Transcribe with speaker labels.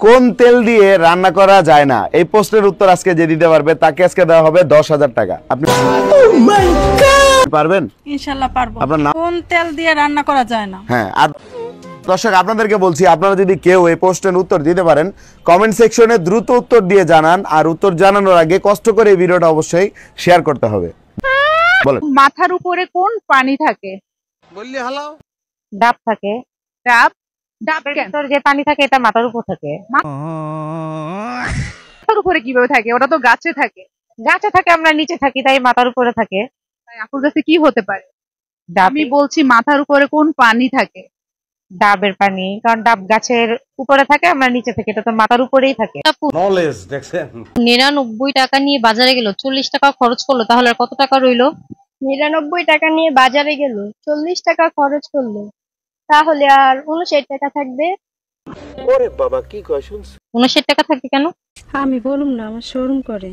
Speaker 1: কোন তেল দিয়ে রান্না করা যায় না? এই প্রশ্নের উত্তর আজকে যে দিতে পারবে তাকে আজকে দেওয়া হবে 10,000 টাকা। আপনি পারবেন?
Speaker 2: ইনশাআল্লাহ পারবো।
Speaker 1: আপনার নাম?
Speaker 2: কোন তেল দিয়ে রান্না করা যায় না?
Speaker 1: হ্যাঁ। আর দর্শক আপনাদেরকে বলছি, আপনারা যদি কেউ এই প্রশ্নের উত্তর দিতে পারেন কমেন্ট সেকশনে দ্রুত উত্তর দিয়ে জানান। আর উত্তর জানানোর আগে কষ্ট করে এই ভিডিওটা অবশ্যই শেয়ার করতে হবে। বলেন।
Speaker 3: মাথার উপরে কোন পানি থাকে?
Speaker 4: বললি হালাও
Speaker 5: ডাব থাকে।
Speaker 3: ডাব? ডাবের
Speaker 5: ডাবের ভিতর যে পানি থাকে এটা মাথার উপর থাকে।
Speaker 3: মাথার উপরে কিভাবে থাকে? ওটা তো গাছে থাকে।
Speaker 5: গাছে থাকে, আমরা নিচে থাকি, তাই মাথার উপরে থাকে।
Speaker 3: তাই আপুর কাছে কি হতে পারে?
Speaker 5: ডাব।
Speaker 3: আমি বলছি মাথার উপরে কোন পানি থাকে?
Speaker 5: ডাবের পানি, কারণ ডাব গাছের উপরে থাকে, আমরা নিচে থাকি, এটা তো মাথার উপরেই থাকে।
Speaker 4: নলেজ দেখছেন
Speaker 6: 99 টাকা নিয়ে বাজারে গেল, 40 টাকা খরচ করলো, তাহলে আর কত টাকা রইলো?
Speaker 7: 99 টাকা নিয়ে বাজারে গেল, 40 টাকা খরচ করলো, তাহলে আর 59 টাকা থাকবে।
Speaker 6: 59 টাকা থাকবে কেন?
Speaker 2: আমি বলুম না, আমার শরম করে।